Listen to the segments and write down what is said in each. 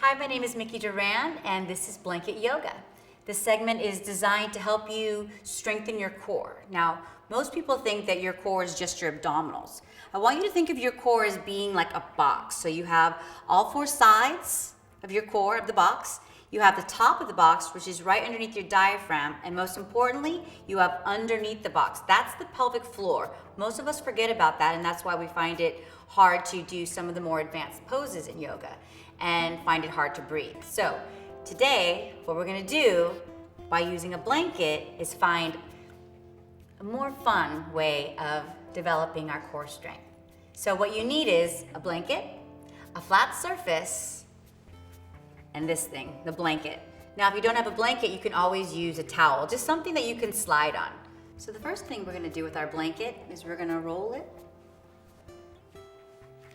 Hi, my name is Mickey Duran, and this is Blanket Yoga. This segment is designed to help you strengthen your core. Now, most people think that your core is just your abdominals. I want you to think of your core as being like a box. So you have all four sides of your core of the box. You have the top of the box, which is right underneath your diaphragm, and most importantly, you have underneath the box. That's the pelvic floor. Most of us forget about that, and that's why we find it hard to do some of the more advanced poses in yoga and find it hard to breathe. So today, what we're gonna do by using a blanket is find a more fun way of developing our core strength. So what you need is a blanket, a flat surface, and this thing, the blanket. Now, if you don't have a blanket, you can always use a towel, just something that you can slide on. So the first thing we're gonna do with our blanket is we're gonna roll it.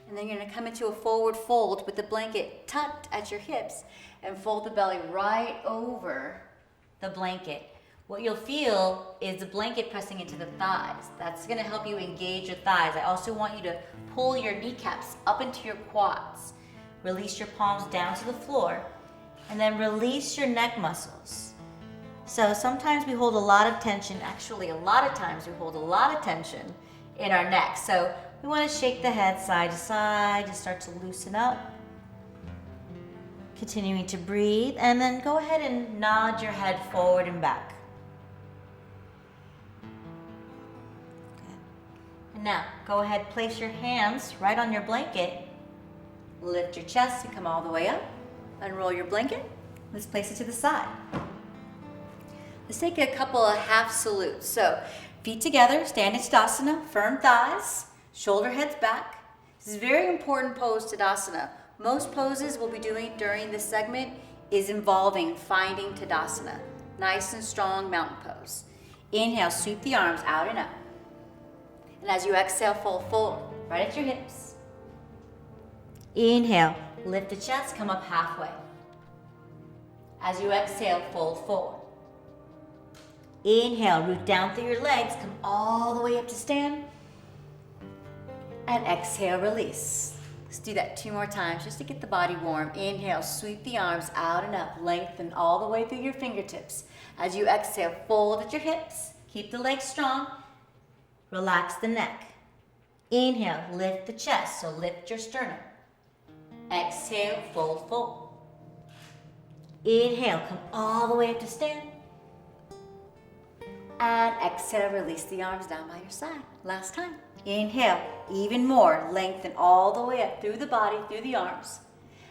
And then you're gonna come into a forward fold with the blanket tucked at your hips and fold the belly right over the blanket. What you'll feel is the blanket pressing into the thighs. That's gonna help you engage your thighs. I also want you to pull your kneecaps up into your quads. Release your palms down to the floor, and then release your neck muscles. So sometimes we hold a lot of tension, actually a lot of times we hold a lot of tension in our neck. So we want to shake the head side to side, just start to loosen up. Continuing to breathe, and then go ahead and nod your head forward and back. Good. And now, go ahead, place your hands right on your blanket. Lift your chest and come all the way up. Unroll your blanket. Let's place it to the side. Let's take a couple of half salutes. So, feet together, stand in Tadasana, firm thighs, shoulder heads back. This is a very important pose, Tadasana. Most poses we'll be doing during this segment is involving finding Tadasana. Nice and strong mountain pose. Inhale, sweep the arms out and up. And as you exhale, fold forward, right at your hips. Inhale, lift the chest, come up halfway. As you exhale, fold forward. Inhale, root down through your legs, come all the way up to stand. And exhale, release. Let's do that 2 more times just to get the body warm. Inhale, sweep the arms out and up, lengthen all the way through your fingertips. As you exhale, fold at your hips, keep the legs strong, relax the neck. Inhale, lift the chest, so lift your sternum. Exhale, fold forward. Inhale, come all the way up to stand. And exhale, release the arms down by your side. Last time. Inhale, even more. Lengthen all the way up through the body, through the arms.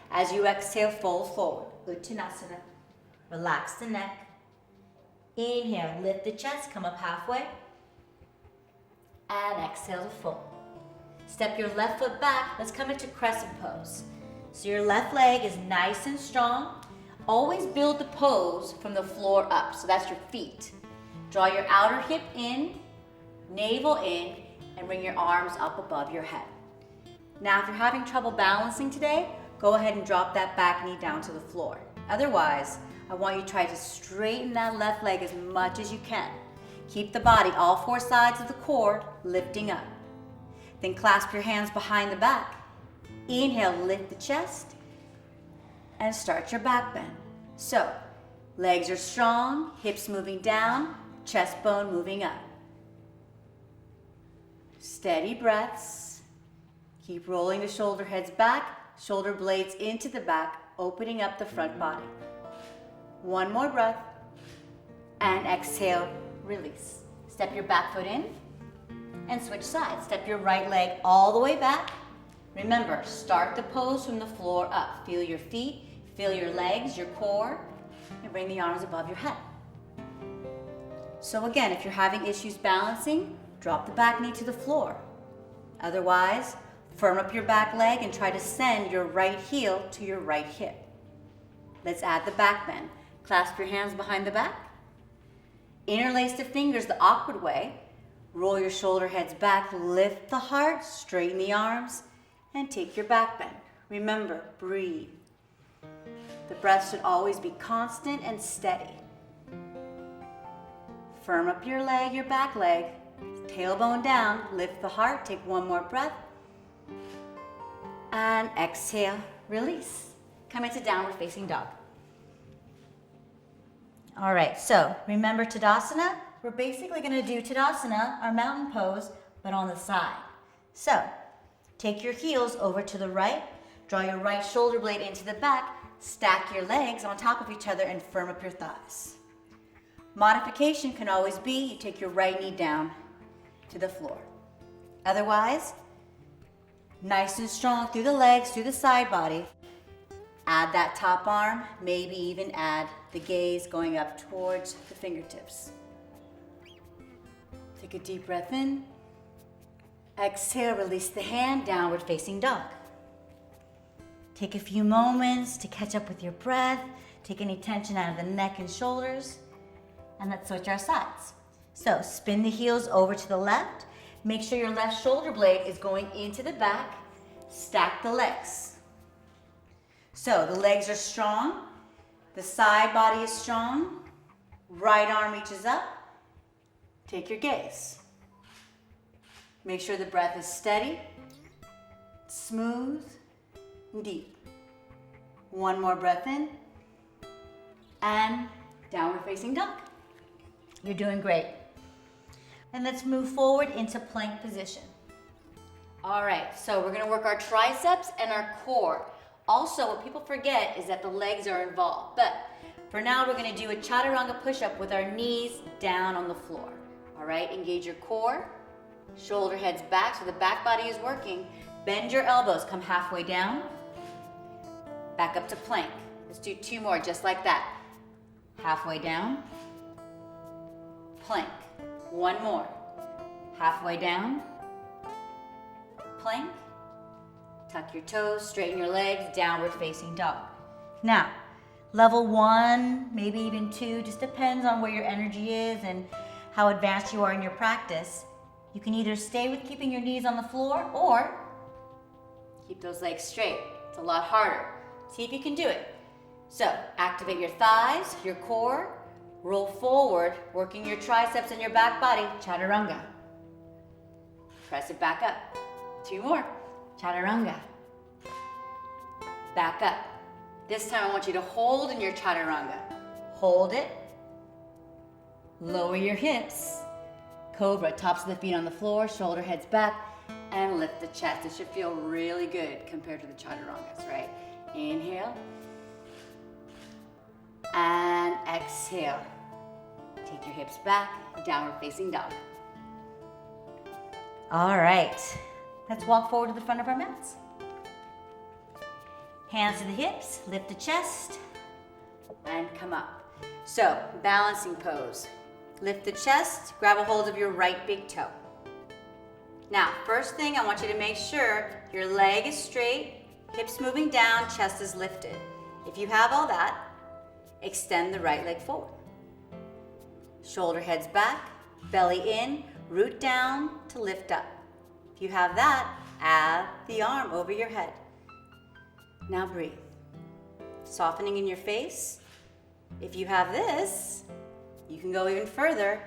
As you exhale, fold forward. Uttanasana. Relax the neck. Inhale, lift the chest, come up halfway. And exhale to fold. Step your left foot back. Let's come into crescent pose. So your left leg is nice and strong. Always build the pose from the floor up. So that's your feet. Draw your outer hip in, navel in, and bring your arms up above your head. Now, if you're having trouble balancing today, go ahead and drop that back knee down to the floor. Otherwise, I want you to try to straighten that left leg as much as you can. Keep the body, all 4 sides of the core, lifting up. Then clasp your hands behind the back. Inhale, lift the chest, and start your back bend. So, legs are strong, hips moving down, chest bone moving up. Steady breaths. Keep rolling the shoulder heads back, shoulder blades into the back, opening up the front body. 1 more breath, and exhale, release. Step your back foot in, and switch sides. Step your right leg all the way back. Remember, start the pose from the floor up. Feel your feet, feel your legs, your core, and bring the arms above your head. So again, if you're having issues balancing, drop the back knee to the floor. Otherwise, firm up your back leg and try to send your right heel to your right hip. Let's add the back bend. Clasp your hands behind the back. Interlace the fingers the awkward way. Roll your shoulder heads back, lift the heart, straighten the arms, and take your back bend. Remember, breathe. The breath should always be constant and steady. Firm up your leg, your back leg. Tailbone down, lift the heart, take 1 more breath. And exhale, release. come into downward facing dog. All right, so remember Tadasana? We're basically gonna do Tadasana, our mountain pose, but on the side. So, take your heels over to the right, draw your right shoulder blade into the back, stack your legs on top of each other and firm up your thighs. Modification can always be you take your right knee down to the floor. Otherwise, nice and strong through the legs, through the side body. Add that top arm, maybe even add the gaze going up towards the fingertips. Take a deep breath in. Exhale, release the hand, downward facing dog. Take a few moments to catch up with your breath. Take any tension out of the neck and shoulders. And let's switch our sides. So spin the heels over to the left. Make sure your left shoulder blade is going into the back. Stack the legs. So the legs are strong. The side body is strong. Right arm reaches up. Take your gaze. Make sure the breath is steady, smooth, and deep. One more breath in. And downward facing dog. You're doing great. And let's move forward into plank position. All right, so we're gonna work our triceps and our core. Also, what people forget is that the legs are involved. But for now, we're gonna do a chaturanga push-up with our knees down on the floor. All right, engage your core, shoulder heads back so the back body is working. Bend your elbows, come halfway down. Back up to plank. Let's do 2 more, just like that. Halfway down, plank. 1 more. Halfway down, plank. Tuck your toes, straighten your legs, downward facing dog. Now, level 1, maybe even 2, just depends on where your energy is and how advanced you are in your practice. You can either stay with keeping your knees on the floor or keep those legs straight. It's a lot harder. See if you can do it. So, activate your thighs, your core, roll forward, working your triceps and your back body, chaturanga. Press it back up. 2 more. Chaturanga. Back up. This time I want you to hold in your chaturanga. Hold it. Lower your hips. Cobra, tops of the feet on the floor, shoulder heads back, and lift the chest. It should feel really good compared to the chaturangas, right? Inhale. And exhale. Take your hips back, downward facing dog. All right. Let's walk forward to the front of our mats. Hands to the hips, lift the chest, and come up. So, balancing pose. Lift the chest, grab a hold of your right big toe. Now, first thing, I want you to make sure your leg is straight, hips moving down, chest is lifted. If you have all that, extend the right leg forward. Shoulder heads back, belly in, root down to lift up. If you have that, add the arm over your head. Now breathe. Softening in your face. If you have this, you can go even further.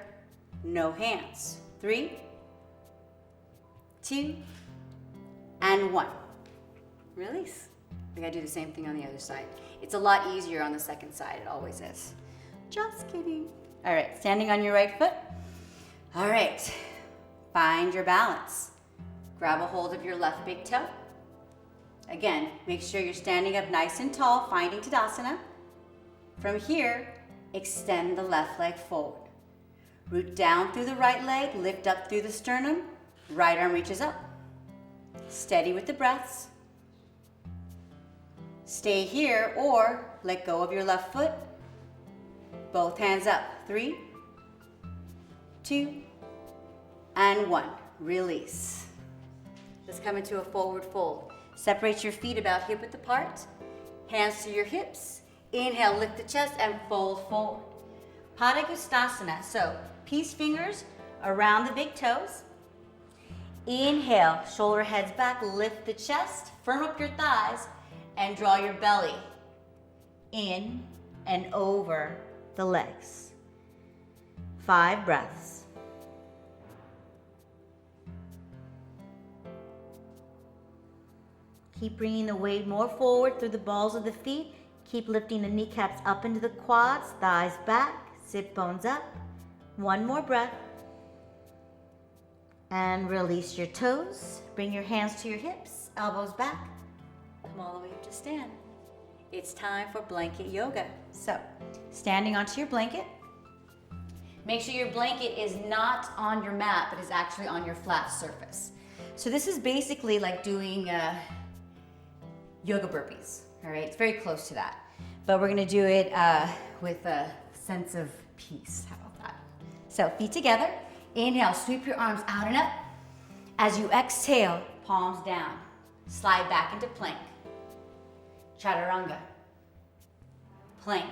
No hands. 3, 2, and 1. Release. We gotta do the same thing on the other side. It's a lot easier on the second side, it always is. Just kidding. All right, standing on your right foot. All right, find your balance. Grab a hold of your left big toe. Again, make sure you're standing up nice and tall, finding Tadasana. From here, extend the left leg forward. Root down through the right leg, lift up through the sternum. Right arm reaches up. Steady with the breaths. Stay here or let go of your left foot. Both hands up. 3, 2, and 1. Release. Let's come into a forward fold. Separate your feet about hip width apart. Hands to your hips. Inhale, lift the chest and fold forward. Padangusthasana. So, peace fingers around the big toes. Inhale, shoulder heads back, lift the chest, firm up your thighs, and draw your belly in and over the legs. 5 breaths. Keep bringing the weight more forward through the balls of the feet. Keep lifting the kneecaps up into the quads, thighs back, sit bones up. One more breath. And release your toes. Bring your hands to your hips, elbows back. Come all the way up to stand. It's time for blanket yoga. So, standing onto your blanket. Make sure your blanket is not on your mat, but is actually on your flat surface. So this is basically like doing yoga burpees, all right? It's very close to that. But we're gonna do it with a sense of peace. How about that? So feet together. Inhale, sweep your arms out and up. As you exhale, palms down. Slide back into plank. Chaturanga. Plank.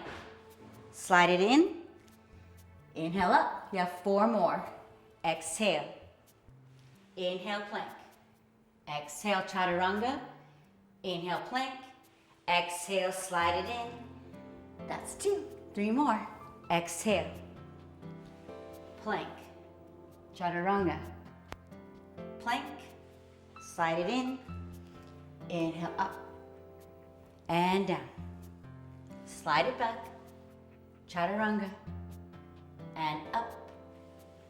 Slide it in. Inhale up. You have 4 more. Exhale. Inhale, plank. Exhale, chaturanga. Inhale, plank. Exhale, slide it in. That's 2. 3 more. Exhale. Plank. Chaturanga. Plank. Slide it in. Inhale up. And down. Slide it back. Chaturanga. And up.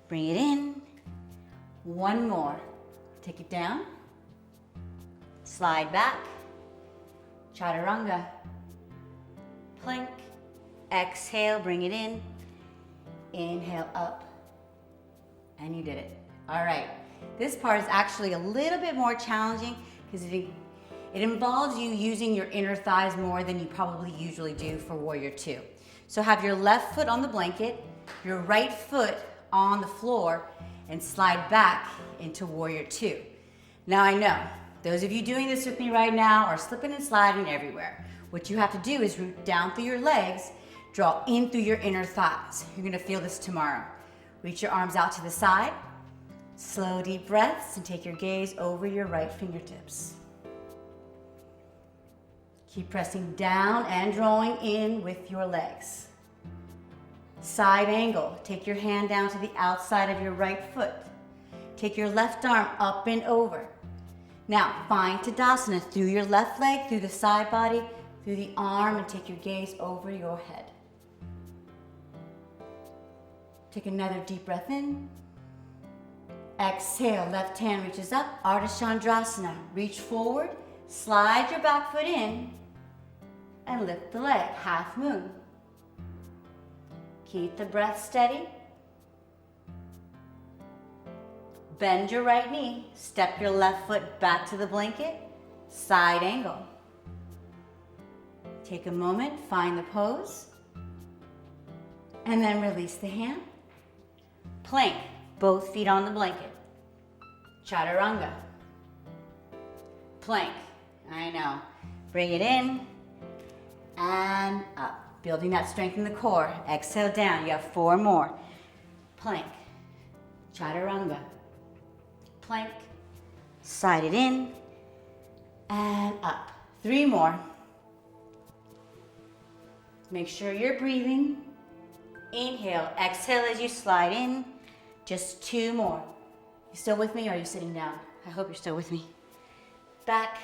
Bring it in. 1 more. Take it down. Slide back. Chaturanga. Plank. Exhale, bring it in. Inhale up. And you did it. All right. This part is actually a little bit more challenging because it involves you using your inner thighs more than you probably usually do for Warrior 2. So have your left foot on the blanket, your right foot on the floor, and slide back into Warrior 2. Now I know, those of you doing this with me right now are slipping and sliding everywhere. What you have to do is root down through your legs, draw in through your inner thighs. You're gonna feel this tomorrow. Reach your arms out to the side. Slow, deep breaths, and take your gaze over your right fingertips. Keep pressing down and drawing in with your legs. Side angle. Take your hand down to the outside of your right foot. Take your left arm up and over. Now, find Tadasana through your left leg, through the side body, through the arm, and take your gaze over your head. Take another deep breath in. Exhale, left hand reaches up, Ardha Chandrasana. Reach forward, slide your back foot in, and lift the leg, half moon. Keep the breath steady. Bend your right knee, step your left foot back to the blanket, side angle. Take a moment, find the pose, and then release the hand. Plank, both feet on the blanket. Chaturanga. Plank, I know. Bring it in and up. Building that strength in the core. Exhale down, you have 4 more. Plank, chaturanga. Plank, slide it in and up. 3 more. Make sure you're breathing. Inhale, exhale as you slide in. Just 2 more. You still with me or are you sitting down? I hope you're still with me. Back,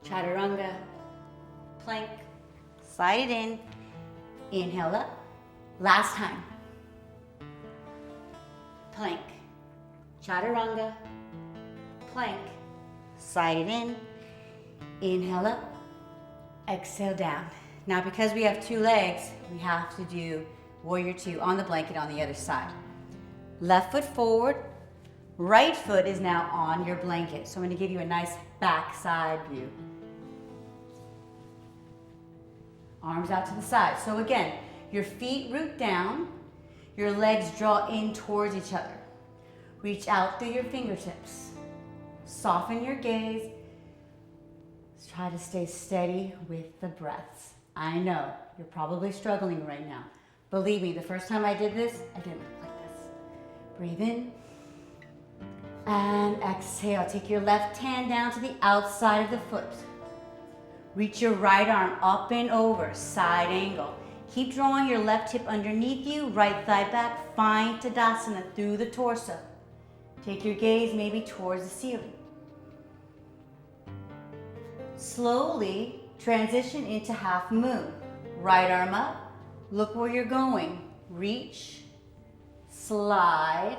chaturanga, plank, slide it in. Inhale up. Last time. Plank, chaturanga, plank, slide it in. Inhale up. Exhale down. Now because we have 2 legs, we have to do Warrior 2 on the blanket on the other side. Left foot forward, right foot is now on your blanket. So I'm going to give you a nice back side view. Arms out to the side. So again, your feet root down, your legs draw in towards each other. Reach out through your fingertips. Soften your gaze. Try to stay steady with the breaths. I know, you're probably struggling right now. Believe me, the first time I did this, I didn't look like this. Breathe in and exhale. Take your left hand down to the outside of the foot. Reach your right arm up and over, side angle. Keep drawing your left hip underneath you, right thigh back. Find Tadasana through the torso. Take your gaze maybe towards the ceiling. Slowly transition into half moon. Right arm up, look where you're going. Reach, slide,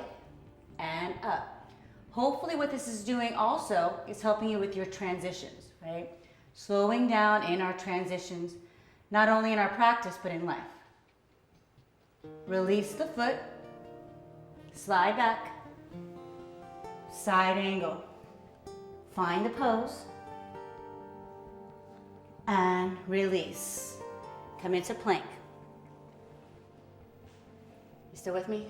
and up. Hopefully what this is doing also is helping you with your transitions, right? Slowing down in our transitions, not only in our practice, but in life. Release the foot, slide back, side angle. Find the pose, and release. Come into plank. You still with me?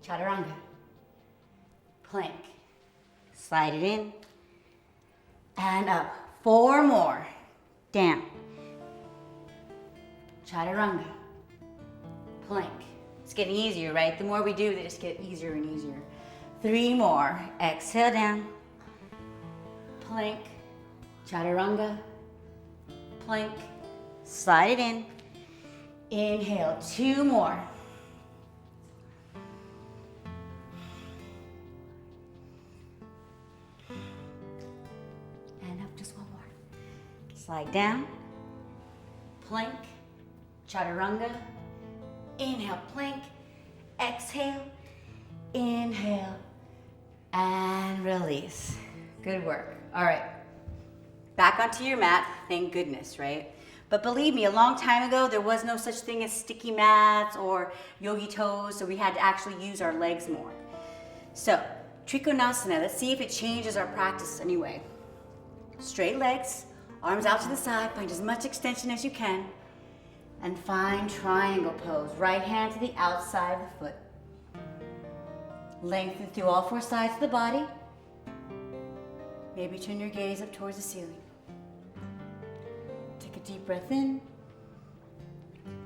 Chaturanga. Plank. Slide it in, and up. 4 more. Down. Chaturanga. Plank. It's getting easier, right? The more we do, they just get easier and easier. 3 more. Exhale down. Plank. Chaturanga. Plank. Slide it in. Inhale. 2 more. And up just 1 more. Slide down. Plank. Chaturanga. Inhale, plank. Exhale. Inhale. And release. Good work. All right. Back onto your mat. Thank goodness, right? But believe me, a long time ago, there was no such thing as sticky mats or yogi toes, so we had to actually use our legs more. So, Trikonasana, let's see if it changes our practice anyway. Straight legs, arms out to the side, find as much extension as you can, and find triangle pose. Right hand to the outside of the foot. Lengthen through all 4 sides of the body. Maybe turn your gaze up towards the ceiling. Take a deep breath in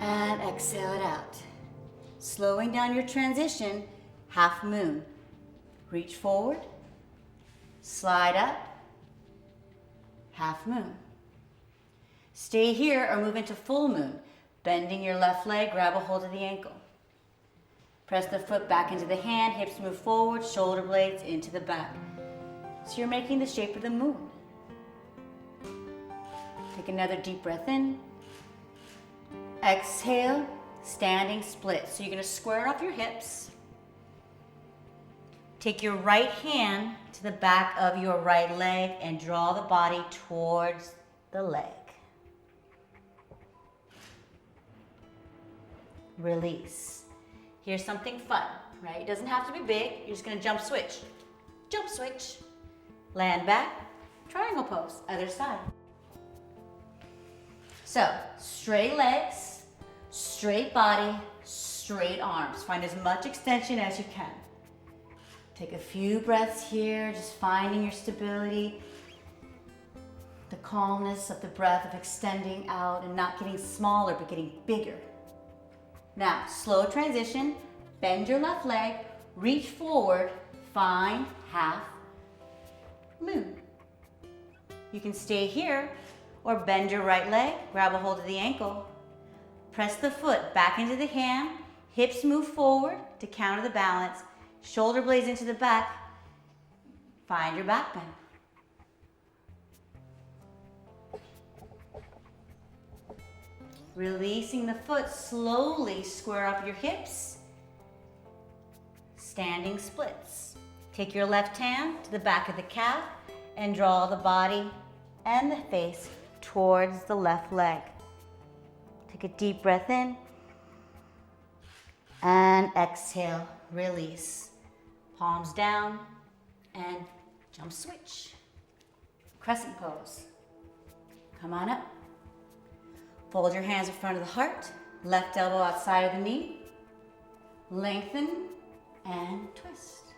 and exhale it out. Slowing down your transition, half moon. Reach forward, slide up, half moon. Stay here or move into full moon. Bending your left leg, grab a hold of the ankle. Press the foot back into the hand, hips move forward, shoulder blades into the back. So you're making the shape of the moon. Take another deep breath in. Exhale, standing split. So you're going to square off your hips. Take your right hand to the back of your right leg and draw the body towards the leg. Release. Here's something fun, right? It doesn't have to be big. You're just going to jump switch. Jump switch. Land back. Triangle pose. Other side. So, straight legs, straight body, straight arms. Find as much extension as you can. Take a few breaths here, just finding your stability, the calmness of the breath of extending out and not getting smaller, but getting bigger. Now, slow transition, bend your left leg, reach forward, find half moon. You can stay here or bend your right leg, grab a hold of the ankle, press the foot back into the hand, hips move forward to counter the balance, shoulder blades into the back, find your back bend. Releasing the foot, slowly square up your hips. Standing splits. Take your left hand to the back of the calf and draw the body and the face towards the left leg. Take a deep breath in and exhale, release. Palms down and jump switch. Crescent pose. Come on up. Fold your hands in front of the heart, left elbow outside of the knee. Lengthen and twist.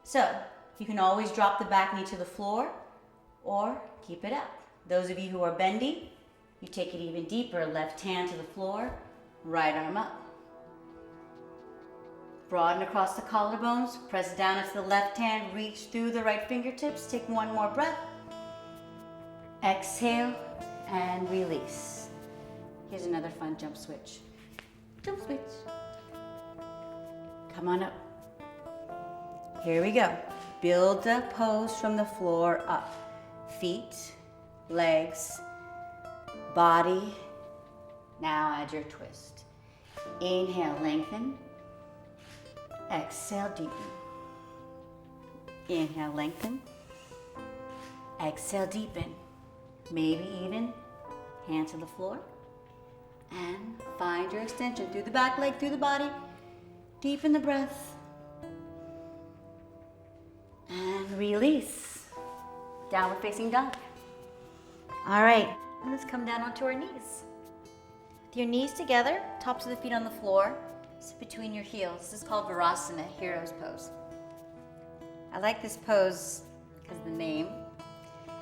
So, you can always drop the back knee to the floor or keep it up. Those of you who are bendy, you take it even deeper. Left hand to the floor, right arm up. Broaden across the collarbones, press down into the left hand, reach through the right fingertips. Take 1 more breath. Exhale and release. Here's another fun jump switch. Jump switch. Come on up. Here we go. Build the pose from the floor up. feet, legs, body. Now add your twist. Inhale, lengthen. Exhale, deepen. Inhale, lengthen. Exhale, deepen. Maybe even hand to the floor. And find your extension through the back leg, through the body. Deepen the breath. And release. Downward facing dog. All right, let's come down onto our knees. With your knees together, tops of the feet on the floor, sit between your heels. This is called Virasana, Hero's Pose. I like this pose because of the name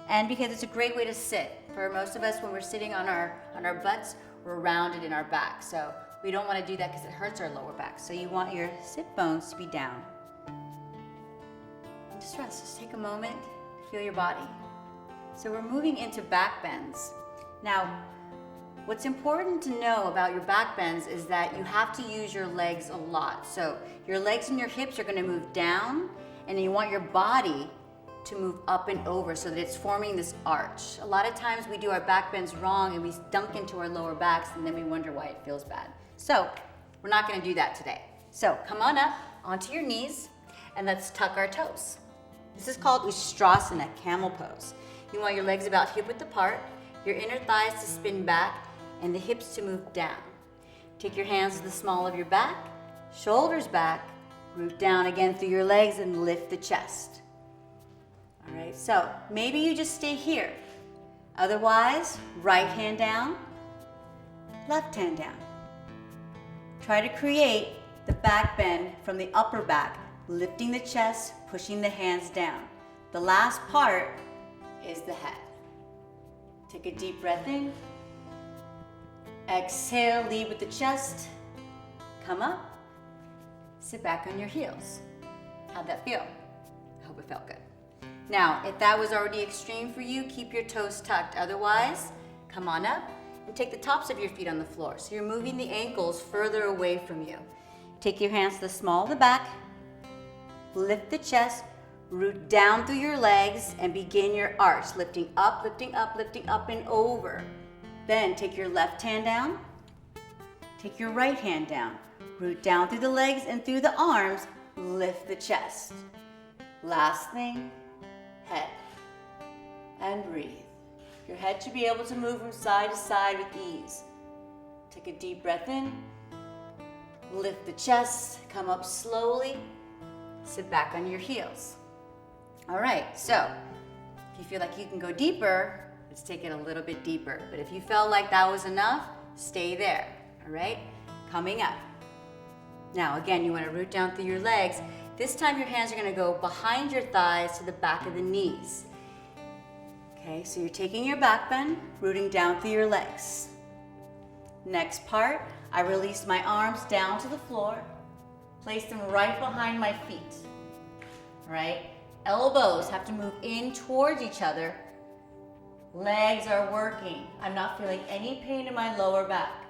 and because it's a great way to sit. For most of us, when we're sitting on our butts, we're rounded in our back. So we don't want to do that because it hurts our lower back. So you want your sit bones to be down. And just rest, just take a moment to feel your body. So we're moving into back bends. Now, what's important to know about your back bends is that you have to use your legs a lot. So your legs and your hips are going to move down, and you want your body to move up and over so that it's forming this arch. A lot of times we do our back bends wrong and we dunk into our lower backs and then we wonder why it feels bad. So we're not going to do that today. So come on up onto your knees and let's tuck our toes. This is called Ustrasana, camel pose. You want your legs about hip width apart, your inner thighs to spin back, and the hips to move down. Take your hands to the small of your back, shoulders back, root down again through your legs and lift the chest. All right, so maybe you just stay here. Otherwise, right hand down, left hand down. Try to create the back bend from the upper back, lifting the chest, pushing the hands down. The last part is the head. Take a deep breath in. Exhale, lead with the chest. Come up. Sit back on your heels. How'd that feel? I hope it felt good. Now, if that was already extreme for you, keep your toes tucked. Otherwise, come on up and take the tops of your feet on the floor. So you're moving the ankles further away from you. Take your hands to the small of the back, lift the chest, root down through your legs, and begin your arch, lifting up, lifting up, lifting up and over. Then take your left hand down, take your right hand down, root down through the legs and through the arms, lift the chest. Last thing, head, and breathe. Your head should be able to move from side to side with ease. Take a deep breath in, lift the chest, come up slowly, sit back on your heels. All right, so if you feel like you can go deeper, let's take it a little bit deeper. But if you felt like that was enough, stay there, all right? Coming up. Now, again, you want to root down through your legs. This time your hands are going to go behind your thighs to the back of the knees. Okay, so you're taking your back bend, rooting down through your legs. Next part, I release my arms down to the floor, place them right behind my feet. All right, elbows have to move in towards each other. Legs are working. I'm not feeling any pain in my lower back.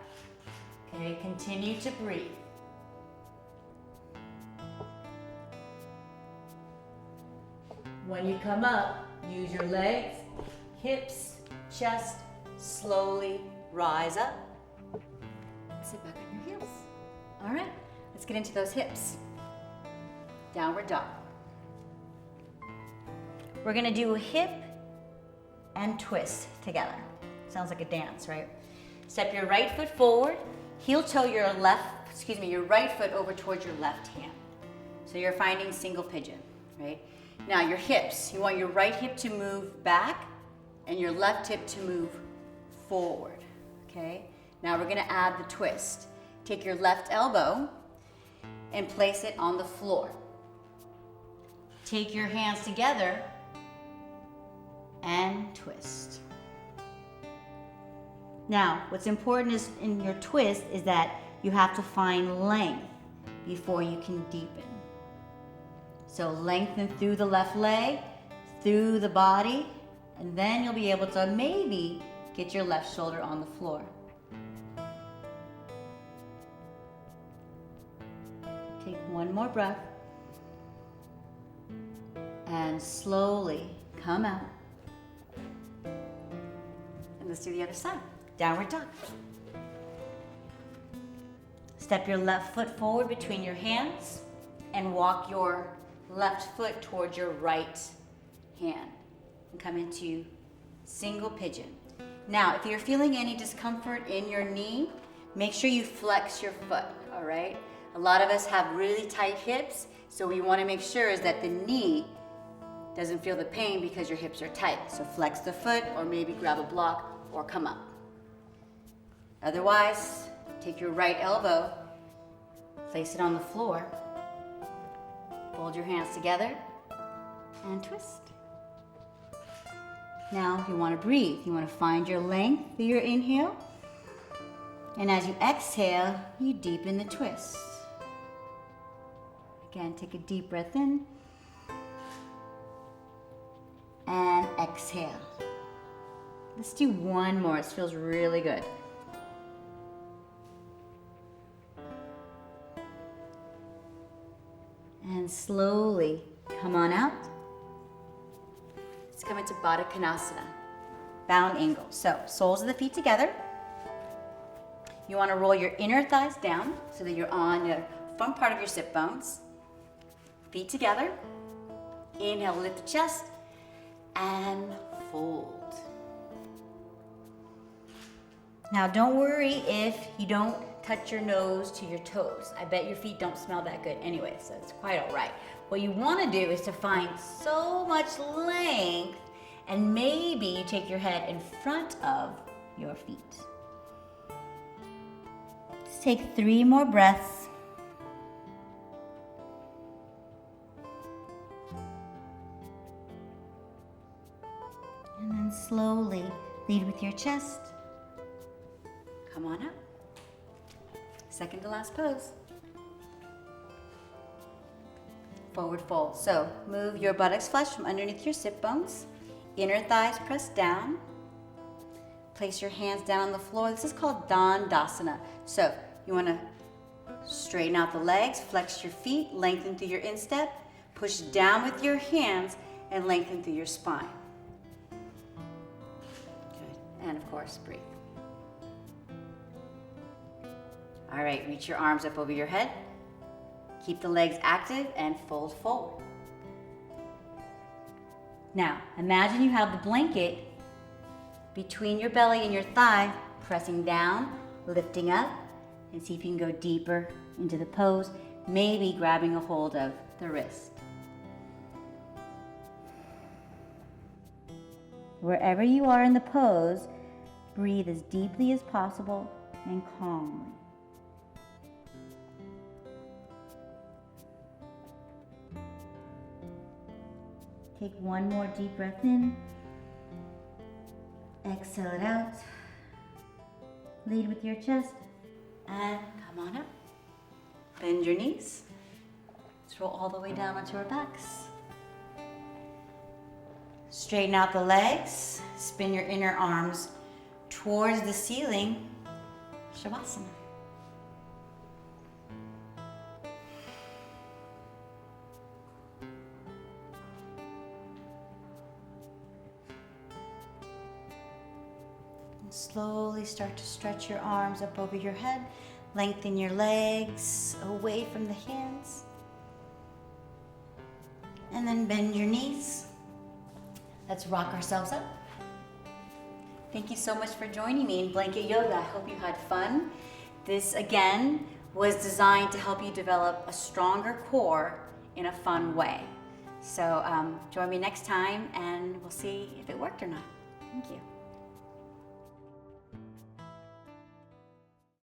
Okay, continue to breathe. When you come up, use your legs, hips, chest, slowly rise up. Sit back on your heels. All right, let's get into those hips. Downward dog. We're gonna do a hip and twist together. Sounds like a dance, right? Step your right foot forward, heel toe your right foot over towards your left hand. So you're finding single pigeon, right? Now your hips, you want your right hip to move back and your left hip to move forward, okay? Now we're gonna add the twist. Take your left elbow and place it on the floor. Take your hands together and twist. Now, what's important is in your twist is that you have to find length before you can deepen. So lengthen through the left leg, through the body, and then you'll be able to maybe get your left shoulder on the floor. Take one more breath. And slowly come out. Let's do the other side. Downward dog. Step your left foot forward between your hands and walk your left foot towards your right hand and come into single pigeon. Now, if you're feeling any discomfort in your knee, make sure you flex your foot, all right? A lot of us have really tight hips, so we want to make sure is that the knee doesn't feel the pain because your hips are tight. So flex the foot or maybe grab a block or come up. Otherwise, take your right elbow, place it on the floor, fold your hands together and twist. Now you want to breathe. You want to find your length through your inhale. And as you exhale, you deepen the twist. Again, take a deep breath in. And exhale. Let's do one more. This feels really good. And slowly come on out. Let's come into Baddha Konasana, bound angle. So soles of the feet together. You want to roll your inner thighs down so that you're on the front part of your sit bones. Feet together. Inhale, lift the chest and fold. Now don't worry if you don't touch your nose to your toes. I bet your feet don't smell that good anyway, so it's quite all right. What you want to do is to find so much length, and maybe you take your head in front of your feet. Let's take 3 more breaths. And then slowly lead with your chest. Come on up. Second to last pose. Forward fold. So move your buttocks flush from underneath your sit bones. Inner thighs press down. Place your hands down on the floor. This is called Dandasana. So you want to straighten out the legs, flex your feet, lengthen through your instep, push down with your hands, and lengthen through your spine. Good. And of course, breathe. All right, reach your arms up over your head. Keep the legs active and fold forward. Now, imagine you have the blanket between your belly and your thigh, pressing down, lifting up, and see if you can go deeper into the pose, maybe grabbing a hold of the wrist. Wherever you are in the pose, breathe as deeply as possible and calmly. Take one more deep breath in. Exhale it out. Lead with your chest. And come on up. Bend your knees. Let's roll all the way down onto our backs. Straighten out the legs. Spin your inner arms towards the ceiling. Shavasana. Slowly start to stretch your arms up over your head. Lengthen your legs away from the hands. And then bend your knees. Let's rock ourselves up. Thank you so much for joining me in Blanket Yoga. I hope you had fun. This, again, was designed to help you develop a stronger core in a fun way. So join me next time and we'll see if it worked or not. Thank you.